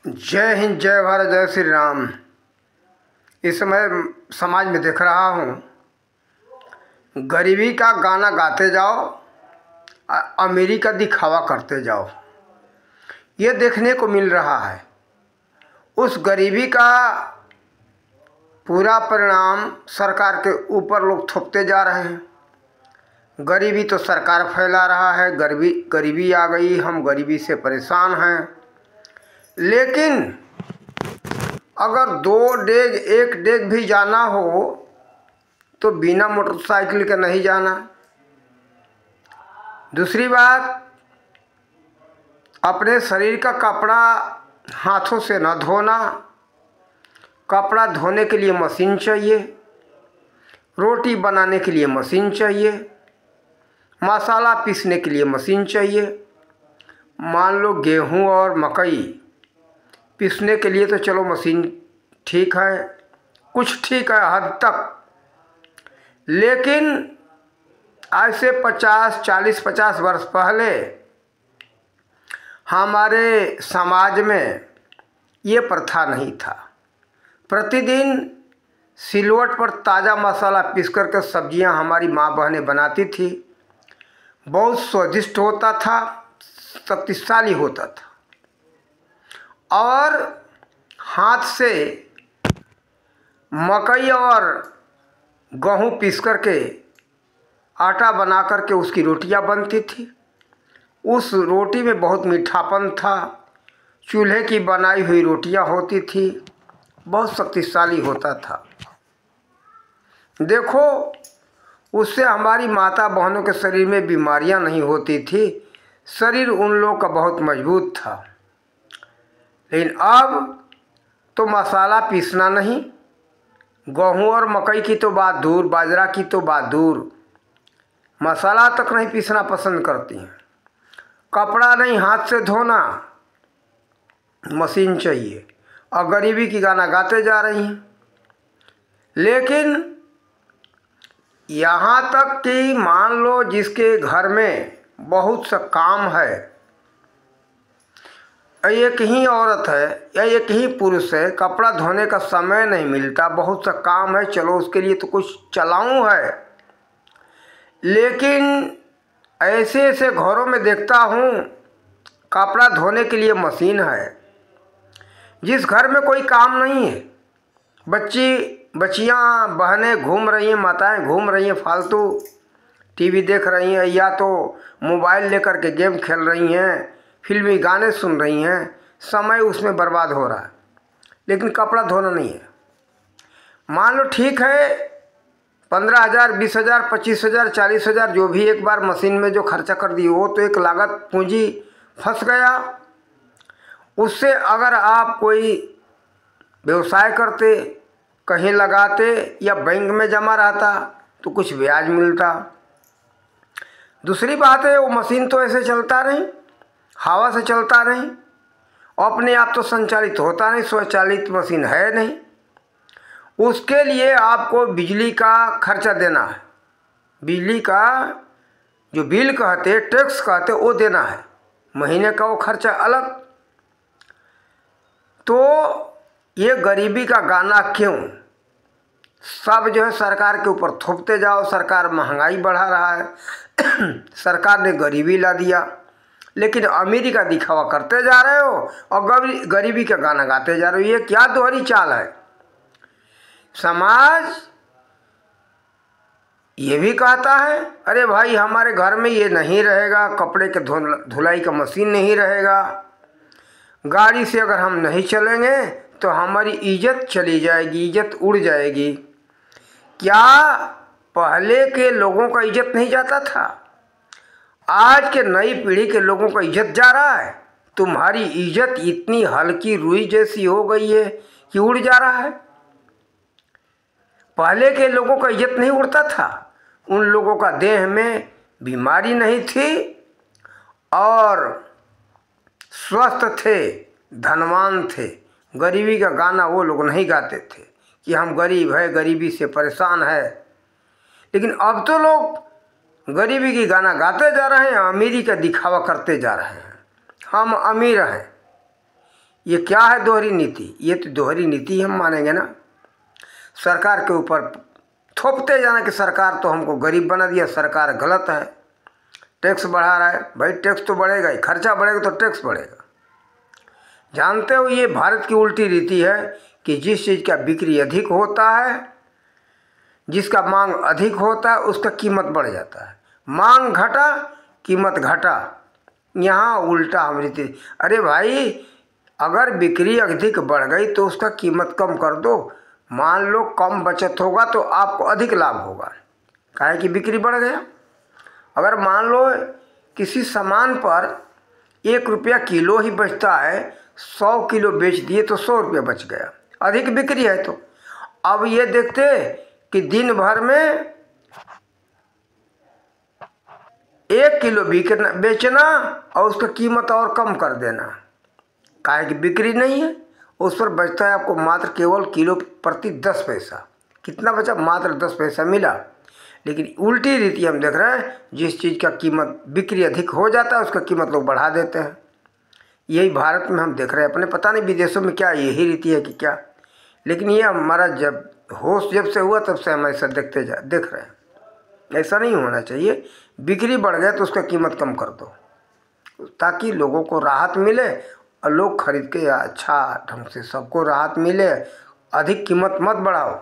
जय हिंद, जय भारत, जय श्री राम। इस समय समाज में देख रहा हूँ, गरीबी का गाना गाते जाओ, अमीरी का दिखावा करते जाओ। ये देखने को मिल रहा है। उस गरीबी का पूरा परिणाम सरकार के ऊपर लोग थोपते जा रहे हैं। गरीबी तो सरकार फैला रहा है, गरीबी आ गई, हम गरीबी से परेशान हैं। लेकिन अगर 2 डेग 1 डेग भी जाना हो तो बिना मोटरसाइकिल के नहीं जाना। दूसरी बात, अपने शरीर का कपड़ा हाथों से न धोना। कपड़ा धोने के लिए मशीन चाहिए, रोटी बनाने के लिए मशीन चाहिए, मसाला पीसने के लिए मशीन चाहिए। मान लो गेहूं और मकई पीसने के लिए तो चलो मशीन ठीक है, कुछ ठीक है हद तक। लेकिन आज से 40-50 वर्ष पहले हमारे समाज में ये प्रथा नहीं था। प्रतिदिन सिलवट पर ताज़ा मसाला पीस करके सब्जियां हमारी माँ बहनें बनाती थी। बहुत स्वादिष्ट होता था, शक्तिशाली होता था। और हाथ से मकई और गेहूँ पीस करके आटा बना करके उसकी रोटियां बनती थी। उस रोटी में बहुत मीठापन था। चूल्हे की बनाई हुई रोटियां होती थी, बहुत शक्तिशाली होता था। देखो, उससे हमारी माता बहनों के शरीर में बीमारियां नहीं होती थी। शरीर उन लोगों का बहुत मजबूत था। लेकिन अब तो मसाला पीसना नहीं, गेहूँ और मकई की तो बात दूर, बाजरा की तो बात दूर, मसाला तक नहीं पीसना पसंद करती हैं। कपड़ा नहीं हाथ से धोना, मशीन चाहिए। और गरीबी की गाना गाते जा रही हैं। लेकिन यहाँ तक कि मान लो जिसके घर में बहुत सा काम है, एक ही औरत है या एक ही पुरुष है, कपड़ा धोने का समय नहीं मिलता, बहुत सा काम है, चलो उसके लिए तो कुछ चलाऊं है। लेकिन ऐसे ऐसे घरों में देखता हूँ कपड़ा धोने के लिए मशीन है। जिस घर में कोई काम नहीं है, बच्चियाँ बहनें घूम रही हैं, माताएं घूम रही हैं, फालतू टीवी देख रही हैं या तो मोबाइल लेकर के गेम खेल रही हैं, फिल्मी गाने सुन रही हैं, समय उसमें बर्बाद हो रहा है। लेकिन कपड़ा धोना नहीं है। मान लो ठीक है, 15,000, 20,000, 25,000, 40,000 जो भी एक बार मशीन में जो खर्चा कर दी, वो तो एक लागत पूंजी फंस गया। उससे अगर आप कोई व्यवसाय करते, कहीं लगाते या बैंक में जमा रहता तो कुछ ब्याज मिलता। दूसरी बात है, वो मशीन तो ऐसे चलता नहीं, हवा से चलता नहीं, अपने आप तो संचालित होता नहीं, स्वचालित मशीन है नहीं। उसके लिए आपको बिजली का खर्चा देना है। बिजली का जो बिल कहते, टैक्स कहते, वो देना है। महीने का वो खर्चा अलग। तो ये गरीबी का गाना क्यों? सब जो है सरकार के ऊपर थोपते जाओ। सरकार महंगाई बढ़ा रहा है सरकार ने गरीबी ला दिया, लेकिन अमीरी का दिखावा करते जा रहे हो और गरीबी का गाना गाते जा रहे हो। ये क्या दोहरी चाल है? समाज ये भी कहता है, अरे भाई हमारे घर में ये नहीं रहेगा, कपड़े के धुलाई का मशीन नहीं रहेगा, गाड़ी से अगर हम नहीं चलेंगे तो हमारी इज्जत चली जाएगी, इज्जत उड़ जाएगी। क्या पहले के लोगों का इज्जत नहीं जाता था? आज के नई पीढ़ी के लोगों का इज्जत जा रहा है। तुम्हारी इज्जत इतनी हल्की रुई जैसी हो गई है कि उड़ जा रहा है। पहले के लोगों का इज्जत नहीं उड़ता था। उन लोगों का देह में बीमारी नहीं थी और स्वस्थ थे, धनवान थे। गरीबी का गाना वो लोग नहीं गाते थे कि हम गरीब है, गरीबी से परेशान है। लेकिन अब तो लोग गरीबी की गाना गाते जा रहे हैं, अमीरी का दिखावा करते जा रहे हैं। हम अमीर हैं, ये क्या है दोहरी नीति? ये तो दोहरी नीति हम मानेंगे ना। सरकार के ऊपर थोपते जाना कि सरकार तो हमको गरीब बना दिया, सरकार गलत है, टैक्स बढ़ा रहा है। भाई टैक्स तो बढ़ेगा ही, खर्चा बढ़ेगा तो टैक्स बढ़ेगा। जानते हो ये भारत की उल्टी रीति है कि जिस चीज़ का बिक्री अधिक होता है, जिसका मांग अधिक होता है, उसका कीमत बढ़ जाता है। मांग घटा, कीमत घटा। यहाँ उल्टा हम रीति। अरे भाई अगर बिक्री अधिक बढ़ गई तो उसका कीमत कम कर दो। मान लो कम बचत होगा तो आपको अधिक लाभ होगा, काहे कि बिक्री बढ़ गया। अगर मान लो किसी सामान पर 1 रुपया किलो ही बचता है, 100 किलो बेच दिए तो 100 रुपया बच गया, अधिक बिक्री है। तो अब ये देखते कि दिन भर में 1 किलो बेचना और उसका कीमत और कम कर देना, काहे कि बिक्री नहीं है। उस पर बचता है आपको मात्र केवल किलो प्रति 10 पैसा। कितना बचा? मात्र 10 पैसा मिला। लेकिन उल्टी रीति हम देख रहे हैं, जिस चीज़ का कीमत बिक्री अधिक हो जाता है उसका कीमत लोग बढ़ा देते हैं। यही भारत में हम देख रहे हैं अपने, पता नहीं विदेशों में क्या यही रीति है कि क्या। लेकिन ये हमारा जब होश जब से हुआ तब से हम ऐसा देख रहे हैं। ऐसा नहीं होना चाहिए। बिक्री बढ़ गया तो उसका कीमत कम कर दो, ताकि लोगों को राहत मिले और लोग खरीद के अच्छा ढंग से सबको राहत मिले। अधिक कीमत मत बढ़ाओ।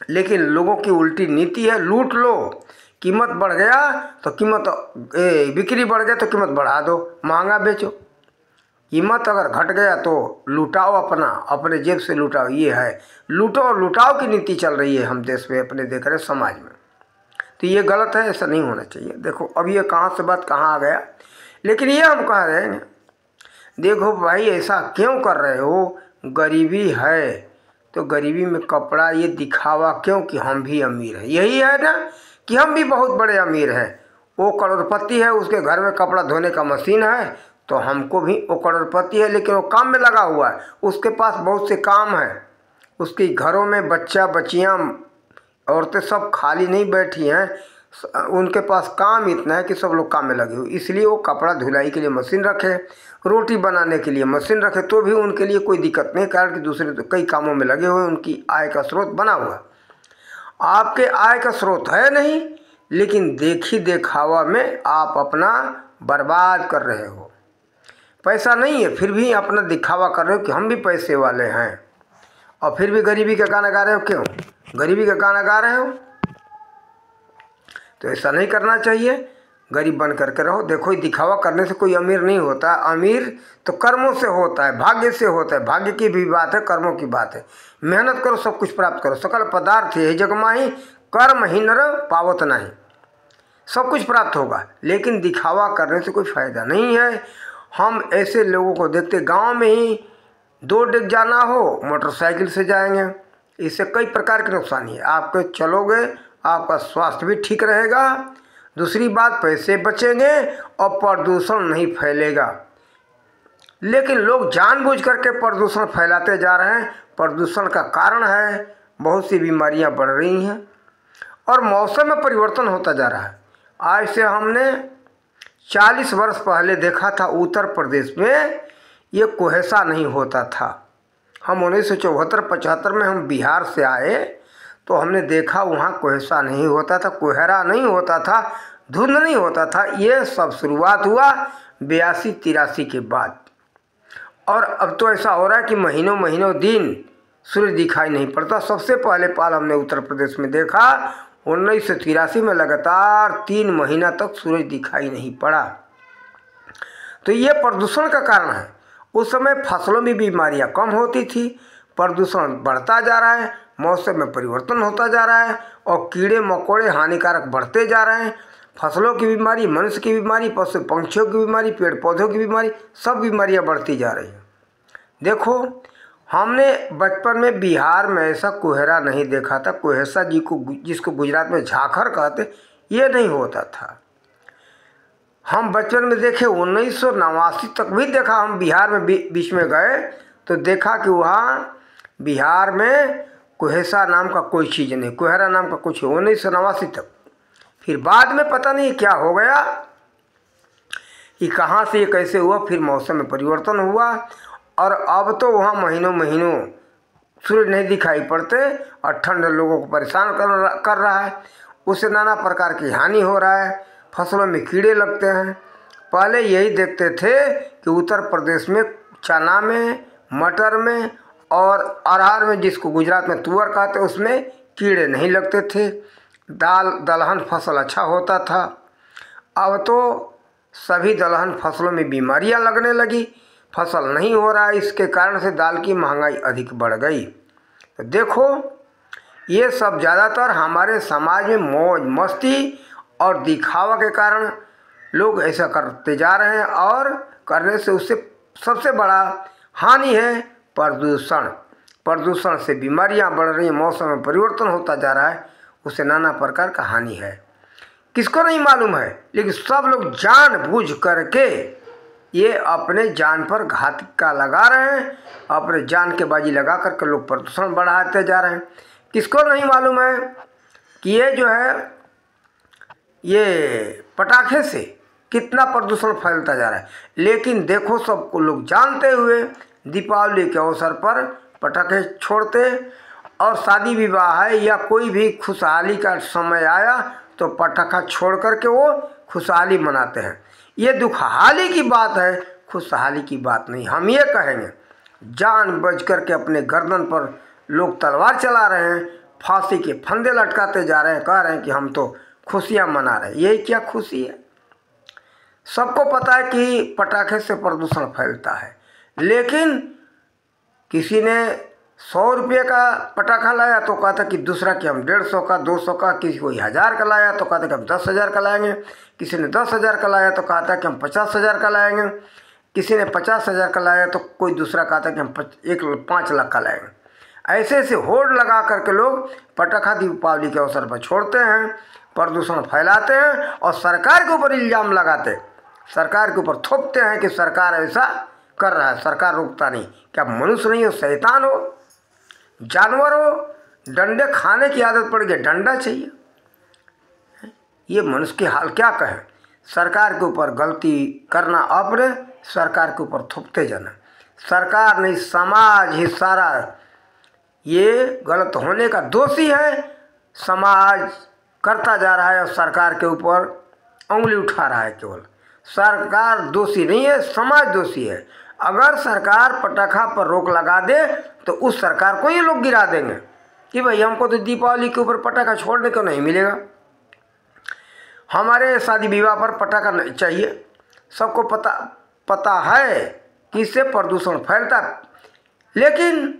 लेकिन लोगों की उल्टी नीति है, लूट लो। कीमत बढ़ गया तो बिक्री बढ़ गया तो कीमत बढ़ा दो, महंगा बेचो। कीमत अगर घट गया तो लुटाओ, अपने जेब से लुटाओ। ये है लूटो और लुटाओ की नीति चल रही है हम देश में, अपने देख रहे समाज में। तो ये गलत है, ऐसा नहीं होना चाहिए। देखो अब ये कहाँ से बात कहाँ आ गया। लेकिन ये हम कह रहे हैं, देखो भाई ऐसा क्यों कर रहे हो? गरीबी है तो गरीबी में कपड़ा ये दिखावा क्यों कि हम भी अमीर हैं? यही है ना कि हम भी बहुत बड़े अमीर हैं। वो करोड़पति है, उसके घर में कपड़ा धोने का मशीन है, तो हमको भी वो करोड़पति है लेकिन वो काम में लगा हुआ है, उसके पास बहुत से काम है, उसके घरों में बच्चा बच्चियाँ औरतें सब खाली नहीं बैठी हैं, उनके पास काम इतना है कि सब लोग काम में लगे हुए। इसलिए वो कपड़ा धुलाई के लिए मशीन रखे, रोटी बनाने के लिए मशीन रखे, तो भी उनके लिए कोई दिक्कत नहीं, कारण कि दूसरे तो कई कामों में लगे हुए, उनकी आय का स्रोत बना हुआ। आपके आय का स्रोत है नहीं, लेकिन देखी देखावा में आप अपना बर्बाद कर रहे हो। पैसा नहीं है फिर भी अपना दिखावा कर रहे हो कि हम भी पैसे वाले हैं, और फिर भी गरीबी का गाना गा रहे हो। क्यों गरीबी का गाना गा रहे हो? तो ऐसा नहीं करना चाहिए। गरीब बन करके रहो। देखो दिखावा करने से कोई अमीर नहीं होता। अमीर तो कर्मों से होता है, भाग्य से होता है। भाग्य की भी बात है, कर्मों की बात है। मेहनत करो, सब कुछ प्राप्त करो। सकल पदार्थ यही जग माही, कर्म ही नर पावत नहीं। सब कुछ प्राप्त होगा, लेकिन दिखावा करने से कोई फायदा नहीं है। हम ऐसे लोगों को देखते, गांव में ही 2 डेग जाना हो मोटरसाइकिल से जाएंगे। इससे कई प्रकार के नुकसान है। आपके चलोगे, आपका स्वास्थ्य भी ठीक रहेगा। दूसरी बात, पैसे बचेंगे और प्रदूषण नहीं फैलेगा। लेकिन लोग जानबूझ करके प्रदूषण फैलाते जा रहे हैं। प्रदूषण का कारण है बहुत सी बीमारियां बढ़ रही हैं और मौसम में परिवर्तन होता जा रहा है। आज से हमने 40 वर्ष पहले देखा था उत्तर प्रदेश में ये कुहेसा नहीं होता था। हम 1974-75 में हम बिहार से आए तो हमने देखा वहाँ कुहेसा नहीं होता था, कोहरा नहीं होता था, धुंध नहीं होता था। ये सब शुरुआत हुआ 82-83 के बाद। और अब तो ऐसा हो रहा है कि महीनों महीनों दिन सूर्य दिखाई नहीं पड़ता। सबसे पहले पाल हमने उत्तर प्रदेश में देखा 1983 में, लगातार 3 महीना तक सूरज दिखाई नहीं पड़ा। तो ये प्रदूषण का कारण है। उस समय फसलों में बीमारियां कम होती थी, प्रदूषण बढ़ता जा रहा है, मौसम में परिवर्तन होता जा रहा है और कीड़े मकोड़े हानिकारक बढ़ते जा रहे हैं। फसलों की बीमारी, मनुष्य की बीमारी, पशु पंछियों की बीमारी, पेड़ पौधों की बीमारी, सब बीमारियां बढ़ती जा रही हैं। देखो हमने बचपन में बिहार में ऐसा कोहरा नहीं देखा था। कुहेसा जिसको गुजरात में झाखर कहते, ये नहीं होता था। हम बचपन में देखे 1989 तक भी देखा। हम बिहार में बीच में गए तो देखा कि वहाँ बिहार में कुहेसा नाम का कोई चीज़ नहीं, कोहरा नाम का कुछ 1989 तक। फिर बाद में पता नहीं क्या हो गया कि कहाँ से ये कैसे हुआ। फिर मौसम में परिवर्तन हुआ और अब तो वहाँ महीनों महीनों सूरज नहीं दिखाई पड़ते और ठंड लोगों को परेशान कर रहा है। उससे नाना प्रकार की हानि हो रहा है, फसलों में कीड़े लगते हैं। पहले यही देखते थे कि उत्तर प्रदेश में चना में, मटर में और अरहर में, जिसको गुजरात में तुअर कहते, उसमें कीड़े नहीं लगते थे, दाल दलहन फसल अच्छा होता था। अब तो सभी दलहन फसलों में बीमारियां लगने लगी, फसल नहीं हो रहा है। इसके कारण से दाल की महंगाई अधिक बढ़ गई। तो देखो, ये सब ज़्यादातर हमारे समाज में मौज मस्ती और दिखावा के कारण लोग ऐसा करते जा रहे हैं, और करने से उससे सबसे बड़ा हानि है प्रदूषण। प्रदूषण से बीमारियां बढ़ रही हैं, मौसम में परिवर्तन होता जा रहा है, उससे नाना प्रकार का हानि है। किसको नहीं मालूम है, लेकिन सब लोग जानबूझ करके ये अपने जान पर घात का लगा रहे हैं, अपने जान के बाजी लगा करके लोग प्रदूषण बढ़ाते जा रहे हैं। किसको नहीं मालूम है कि ये जो है, ये पटाखे से कितना प्रदूषण फैलता जा रहा है। लेकिन देखो, सबको लोग जानते हुए दीपावली के अवसर पर पटाखे छोड़ते, और शादी विवाह है या कोई भी खुशहाली का समय आया तो पटाखा छोड़ करके वो खुशहाली मनाते हैं। ये दुखहाली की बात है, खुशहाली की बात नहीं। हम ये कहेंगे, जान बच करके अपने गर्दन पर लोग तलवार चला रहे हैं, फांसी के फंदे लटकाते जा रहे हैं, कह रहे हैं कि हम तो खुशियाँ मना रहे हैं। यही क्या खुशी है? सबको पता है कि पटाखे से प्रदूषण फैलता है, लेकिन किसी ने 100 रुपये का पटाखा लाया तो कहा था कि दूसरा कि हम 150 का, 200 का, किसी कोई 1000 का लाया तो कहा था कि हम 10,000 का लाएंगे, किसी ने 10,000 का लाया तो कहा था कि हम 50,000 का लाएंगे, किसी ने 50,000 का लाया तो कोई दूसरा कहा था कि हम 5 लाख का लाएंगे। ऐसे ऐसे होड़ लगा करके लोग पटाखा दीपावली के अवसर पर छोड़ते हैं, प्रदूषण फैलाते हैं और सरकार के ऊपर इल्ज़ाम लगाते, सरकार के ऊपर थोपते हैं कि सरकार ऐसा कर रहा है, सरकार रोकता नहीं। क्या मनुष्य नहीं हो, शैतान हो, जानवर हो? डंडे खाने की आदत पड़ गई, डंडा चाहिए। ये मनुष्य की हाल क्या कहें। सरकार के ऊपर गलती करना अपने, सरकार के ऊपर थोपते जाना। सरकार नहीं, समाज ही सारा ये गलत होने का दोषी है। समाज करता जा रहा है और सरकार के ऊपर उंगली उठा रहा है। केवल सरकार दोषी नहीं है, समाज दोषी है। अगर सरकार पटाखा पर रोक लगा दे तो उस सरकार को ये लोग गिरा देंगे कि भाई हमको तो दीपावली के ऊपर पटाखा छोड़ने को नहीं मिलेगा, हमारे शादी विवाह पर पटाखा नहीं चाहिए। सबको पता है कि इससे प्रदूषण फैलता है, लेकिन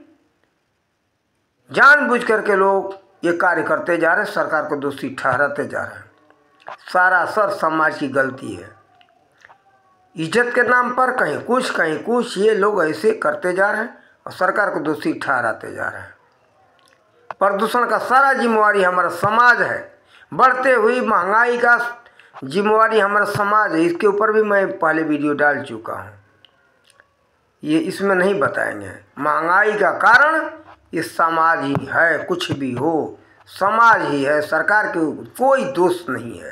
जानबूझ करके लोग ये कार्य करते जा रहे हैं, सरकार को दोषी ठहराते जा रहे हैं। सरासर समाज की गलती है। इज्जत के नाम पर कहीं कुछ ये लोग ऐसे करते जा रहे हैं और सरकार को दोषी ठहराते जा रहे हैं। प्रदूषण का सारा जिम्मेवारी हमारा समाज है। बढ़ते हुई महंगाई का जिम्मेवारी हमारा समाज है। इसके ऊपर भी मैं पहले वीडियो डाल चुका हूँ, ये इसमें नहीं बताएंगे। महंगाई का कारण ये समाज ही है, कुछ भी हो समाज ही है, सरकार के कोई दोष नहीं है।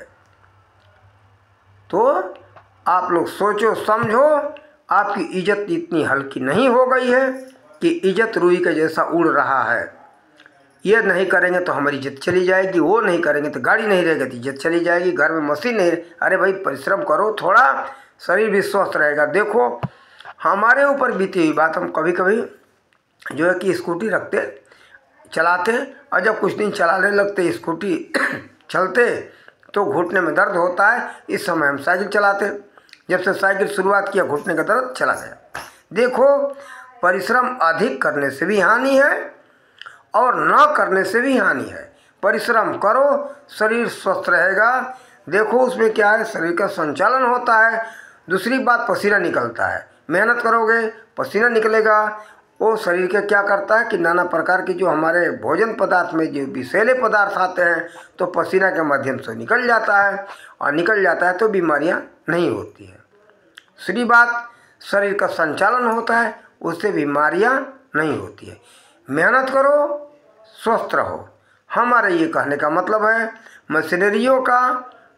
तो आप लोग सोचो समझो, आपकी इज्जत इतनी हल्की नहीं हो गई है कि इज्जत रुई के जैसा उड़ रहा है। ये नहीं करेंगे तो हमारी इज्जत चली जाएगी, वो नहीं करेंगे तो गाड़ी नहीं रहेगी तो इज्जत चली जाएगी, घर में मशीन नहीं। अरे भाई परिश्रम करो थोड़ा, शरीर भी स्वस्थ रहेगा। देखो हमारे ऊपर बीती हुई बात, हम कभी कभी जो है कि स्कूटी रखते चलाते, और जब कुछ दिन चलाने लगते स्कूटी चलते तो घुटने में दर्द होता है। इस समय हम साइकिल चलाते, जब से साइकिल शुरुआत किया घुटने का दर्द चला गया। देखो परिश्रम अधिक करने से भी हानि है और न करने से भी हानि है। परिश्रम करो, शरीर स्वस्थ रहेगा। देखो उसमें क्या है, शरीर का संचालन होता है। दूसरी बात, पसीना निकलता है। मेहनत करोगे पसीना निकलेगा, वो शरीर के क्या करता है कि नाना प्रकार की जो हमारे भोजन पदार्थ में जो विषैले पदार्थ आते हैं तो पसीना के माध्यम से निकल जाता है, और निकल जाता है तो बीमारियां नहीं होती हैं। दूसरी बात, शरीर का संचालन होता है, उससे बीमारियां नहीं होती है। मेहनत करो, स्वस्थ रहो। हमारे ये कहने का मतलब है मशीनरियों का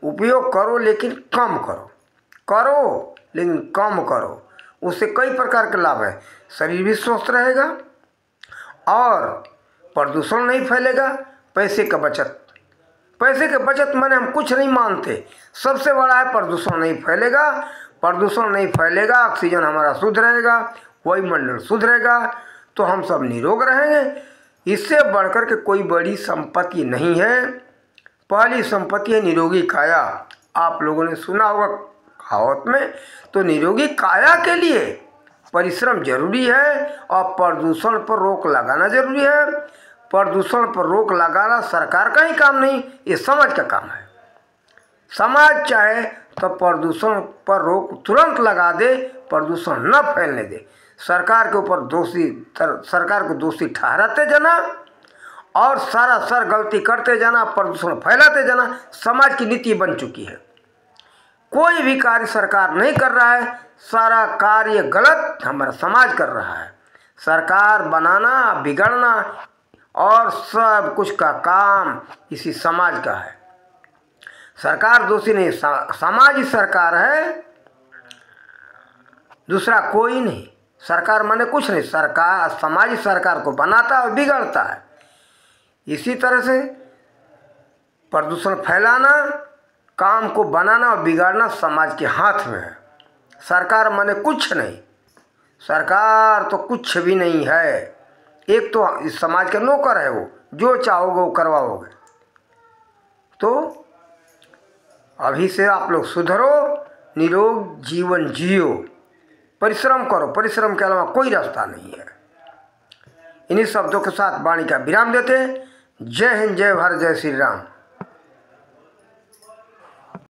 उपयोग करो लेकिन कम करो, लेकिन कम करो। उससे कई प्रकार के लाभ है। शरीर भी स्वस्थ रहेगा और प्रदूषण नहीं फैलेगा। पैसे का बचत, पैसे के बचत माने हम कुछ नहीं मानते, सबसे बड़ा है प्रदूषण नहीं फैलेगा। प्रदूषण नहीं फैलेगा, ऑक्सीजन हमारा शुद्ध रहेगा, वायुमंडल शुद्ध रहेगा, तो हम सब निरोग रहेंगे। इससे बढ़कर के कोई बड़ी संपत्ति नहीं है। पहली संपत्ति है निरोगी काया। आप लोगों ने सुना होगा कहावत में, तो निरोगी काया के लिए परिश्रम जरूरी है और प्रदूषण पर रोक लगाना जरूरी है। प्रदूषण पर रोक लगाना सरकार का ही काम नहीं, ये समाज का काम है। समाज चाहे तो प्रदूषण पर रोक तुरंत लगा दे, प्रदूषण न फैलने दे। सरकार के ऊपर सरकार को दोषी ठहराते जाना और सर गलती करते जाना, प्रदूषण फैलाते जाना समाज की नीति बन चुकी है। कोई भी कार्य सरकार नहीं कर रहा है, सारा कार्य गलत हमारा समाज कर रहा है। सरकार बनाना, बिगड़ना और सब कुछ का काम इसी समाज का है। सरकार दोषी नहीं, समाज ही सरकार है, दूसरा कोई नहीं। सरकार माने कुछ नहीं, सरकार समाज ही सरकार को बनाता है और बिगड़ता है। इसी तरह से प्रदूषण फैलाना, काम को बनाना और बिगाड़ना समाज के हाथ में है। सरकार माने कुछ नहीं, सरकार तो कुछ भी नहीं है। एक तो इस समाज के नौकर है, वो जो चाहोगे वो करवाओगे। तो अभी से आप लोग सुधरो, निरोग जीवन जियो, परिश्रम करो, परिश्रम के अलावा कोई रास्ता नहीं है। इन्हीं शब्दों के साथ वाणी का विराम देते हैं। जय हिंद, जय भारत, जय श्री राम।